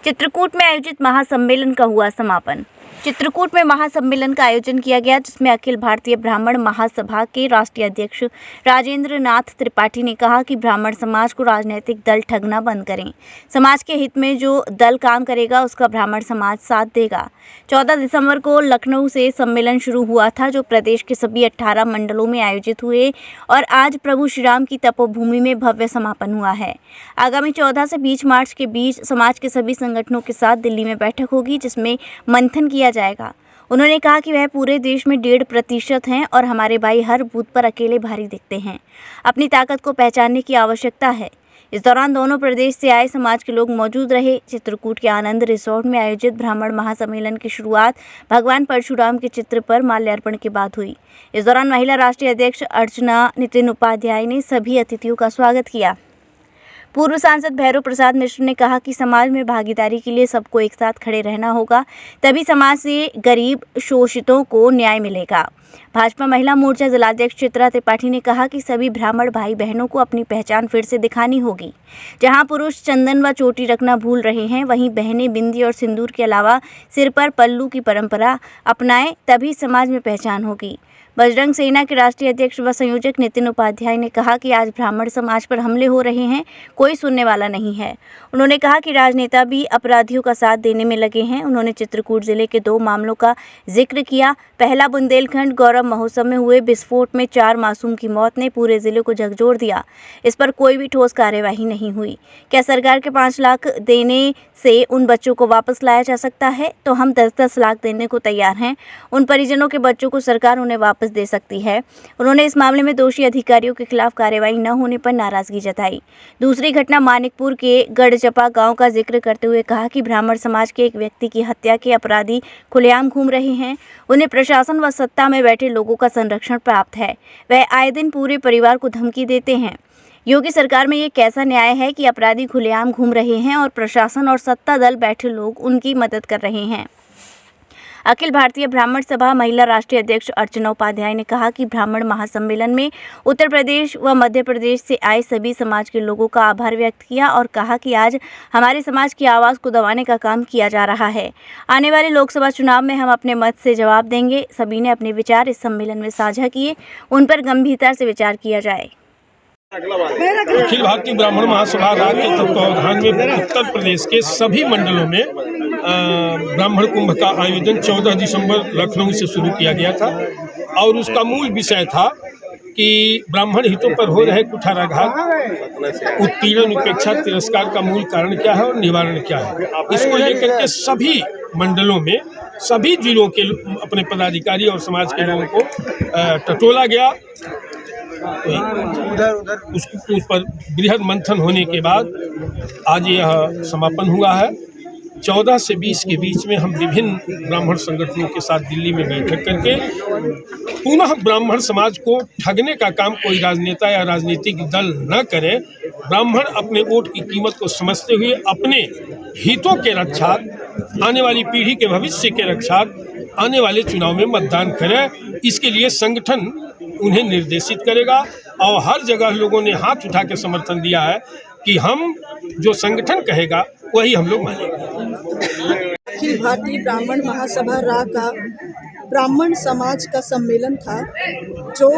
चित्रकूट में आयोजित महासम्मेलन का हुआ समापन। चित्रकूट में महासम्मेलन का आयोजन किया गया, जिसमें अखिल भारतीय ब्राह्मण महासभा के राष्ट्रीय अध्यक्ष राजेंद्र नाथ त्रिपाठी ने कहा कि ब्राह्मण समाज को राजनीतिक दल ठगना बंद करें। समाज के हित में जो दल काम करेगा उसका ब्राह्मण समाज साथ देगा। 14 दिसंबर को लखनऊ से सम्मेलन शुरू हुआ था, जो प्रदेश के सभी 18 मंडलों में आयोजित हुए और आज प्रभु श्री राम की तपोभूमि में भव्य समापन हुआ है। आगामी 14 से 20 मार्च के बीच समाज के सभी संगठनों के साथ दिल्ली में बैठक होगी, जिसमें मंथन किया जाएगा। उन्होंने कहा कि वह पूरे देश में 1.5% हैं और हमारे भाई हर बूथ पर अकेले भारी दिखते हैं। अपनी ताकत को पहचानने की आवश्यकता है। इस दौरान दोनों प्रदेश से आए समाज के लोग मौजूद रहे। चित्रकूट के आनंद रिसोर्ट में आयोजित ब्राह्मण महासम्मेलन की शुरुआत भगवान परशुराम के चित्र पर माल्यार्पण के बाद हुई। इस दौरान महिला राष्ट्रीय अध्यक्ष अर्चना नितिन उपाध्याय ने सभी अतिथियों का स्वागत किया। पूर्व सांसद भैरव प्रसाद मिश्र ने कहा कि समाज में भागीदारी के लिए सबको एक साथ खड़े रहना होगा, तभी समाज से गरीब शोषितों को न्याय मिलेगा। भाजपा महिला मोर्चा जिलाध्यक्ष चित्रा त्रिपाठी ने कहा कि सभी ब्राह्मण भाई बहनों को अपनी पहचान फिर से दिखानी होगी। जहां पुरुष चंदन व चोटी रखना भूल रहे हैं, वहीं बहनें बिंदी और सिंदूर के अलावा सिर पर पल्लू की परंपरा अपनाएं, तभी समाज में पहचान होगी। बजरंग सेना के राष्ट्रीय अध्यक्ष व संयोजक नितिन उपाध्याय ने कहा कि आज ब्राह्मण समाज पर हमले हो रहे हैं, कोई सुनने वाला नहीं है। उन्होंने कहा कि राजनेता भी अपराधियों का साथ देने में लगे हैं। उन्होंने चित्रकूट जिले के 2 मामलों का जिक्र किया। पहला, बुंदेलखंड गौरव महोत्सव में हुए विस्फोट में 4 मासूम की मौत ने पूरे जिले को झकझोर दिया। इस पर कोई भी ठोस कार्यवाही नहीं हुई। क्या सरकार के 5 लाख देने से उन बच्चों को वापस लाया जा सकता है? तो हम 10-10 लाख देने को तैयार हैं। उन परिजनों के बच्चों को सरकार उन्हें वापस दे सकती है। उन्होंने इस मामले में दोषी अधिकारियों के खिलाफ कार्रवाई न होने पर नाराजगी जताई। दूसरी घटना मानिकपुर के गढ़चपा गांव का जिक्र करते हुए कहा कि ब्राह्मण समाज के एक व्यक्ति की हत्या के अपराधी खुलेआम घूम रहे हैं। उन्हें प्रशासन व सत्ता में बैठे लोगों का संरक्षण प्राप्त है। वह आए दिन पूरे परिवार को धमकी देते हैं। योगी सरकार में ये कैसा न्याय है कि अपराधी खुलेआम घूम रहे हैं और प्रशासन और सत्ता दल बैठे लोग उनकी मदद कर रहे हैं। अखिल भारतीय ब्राह्मण सभा महिला राष्ट्रीय अध्यक्ष अर्चना उपाध्याय ने कहा कि ब्राह्मण महासम्मेलन में उत्तर प्रदेश व मध्य प्रदेश से आए सभी समाज के लोगों का आभार व्यक्त किया और कहा कि आज हमारे समाज की आवाज़ को दबाने का काम किया जा रहा है। आने वाले लोकसभा चुनाव में हम अपने मत से जवाब देंगे। सभी ने अपने विचार इस सम्मेलन में साझा किए, उन पर गंभीरता से विचार किया जाए। अखिल भारतीय ब्राह्मण महासभा राज्य के तत्वावधान में उत्तर प्रदेश के सभी मंडलों में ब्राह्मण कुंभ का आयोजन 14 दिसंबर लखनऊ से शुरू किया गया था और उसका मूल विषय था कि ब्राह्मण हितों पर हो रहे कुठाराघात, उत्पीड़न, उपेक्षा, तिरस्कार का मूल कारण क्या है और निवारण क्या है। इसको लेकर के सभी मंडलों में सभी जिलों के अपने पदाधिकारी और समाज के लोगों को टटोला गया। उस पर बृहद मंथन होने के बाद आज यह समापन हुआ है। 14 से 20 के बीच में हम विभिन्न ब्राह्मण संगठनों के साथ दिल्ली में बैठक करके पुनः ब्राह्मण समाज को ठगने का काम कोई राजनेता या राजनीतिक दल न करे। ब्राह्मण अपने वोट की कीमत को समझते हुए अपने हितों के रक्षार्थ, आने वाली पीढ़ी के भविष्य के रक्षार्थ आने वाले चुनाव में मतदान करें। इसके लिए संगठन उन्हें निर्देशित करेगा और हर जगह लोगों ने हाथ उठा के समर्थन दिया है कि हम जो संगठन कहेगा वही हम लोग मानेंगे। अखिल भारतीय ब्राह्मण महासभा रा का ब्राह्मण समाज का सम्मेलन था, जो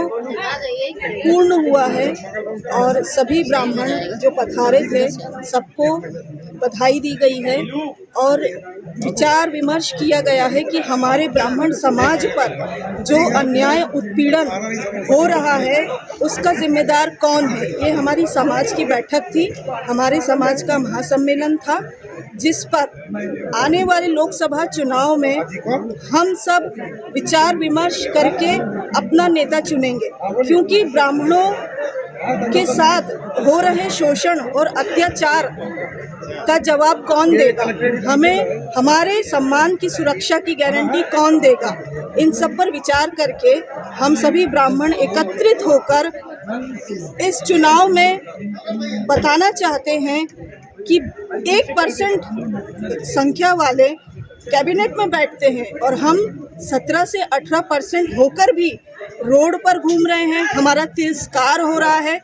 पूर्ण हुआ है और सभी ब्राह्मण जो पधारे थे सबको बधाई दी गई है और विचार विमर्श किया गया है कि हमारे ब्राह्मण समाज पर जो अन्याय उत्पीड़न हो रहा है उसका जिम्मेदार कौन है। ये हमारी समाज की बैठक थी, हमारे समाज का महासम्मेलन था, जिस पर आने वाले लोकसभा चुनाव में हम सब विचार विमर्श करके अपना नेता चुनेंगे, क्योंकि ब्राह्मणों के साथ हो रहे शोषण और अत्याचार का जवाब कौन देगा, हमें हमारे सम्मान की सुरक्षा की गारंटी कौन देगा। इन सब पर विचार करके हम सभी ब्राह्मण एकत्रित होकर इस चुनाव में बताना चाहते हैं कि 1% संख्या वाले कैबिनेट में बैठते हैं और हम 17 से 18% होकर भी रोड पर घूम रहे हैं, हमारा तिरस्कार हो रहा है।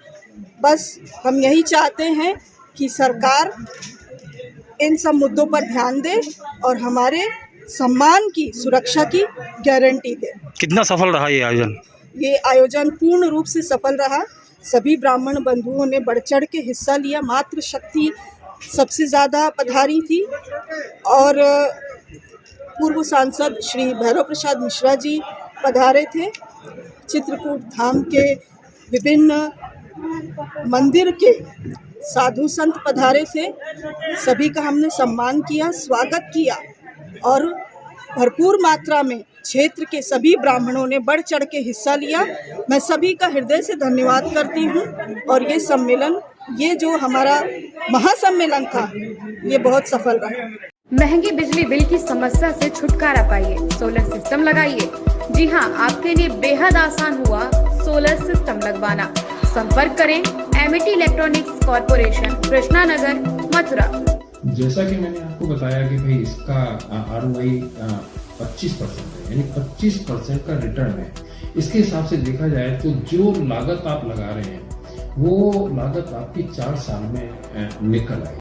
बस हम यही चाहते हैं कि सरकार इन सब मुद्दों पर ध्यान दे और हमारे सम्मान की सुरक्षा की गारंटी दे। कितना सफल रहा ये आयोजन? ये आयोजन पूर्ण रूप से सफल रहा। सभी ब्राह्मण बंधुओं ने बढ़ चढ़ के हिस्सा लिया। मातृशक्ति सबसे ज़्यादा पधारी थी और पूर्व सांसद श्री भैरव प्रसाद मिश्रा जी पधारे थे। चित्रकूट धाम के विभिन्न मंदिर के साधु संत पधारे थे। सभी का हमने सम्मान किया, स्वागत किया और भरपूर मात्रा में क्षेत्र के सभी ब्राह्मणों ने बढ़ चढ़ के हिस्सा लिया। मैं सभी का हृदय से धन्यवाद करती हूँ और ये सम्मेलन, ये जो हमारा महासम्मेलन था, ये बहुत सफल रहा। महंगे बिजली बिल की समस्या से छुटकारा पाइए, सोलर सिस्टम लगाइए। जी हां, आपके लिए बेहद आसान हुआ सोलर सिस्टम लगवाना। संपर्क करें Amity electronics corporation, Krishna Nagar, Mathura. जैसा कि मैंने आपको बताया कि भाई इसका ROI 25% है, यानी 25% का रिटर्न है। इसके हिसाब से देखा जाए तो जो लागत आप लगा रहे हैं वो लागत आपकी 4 साल में निकल आएगी।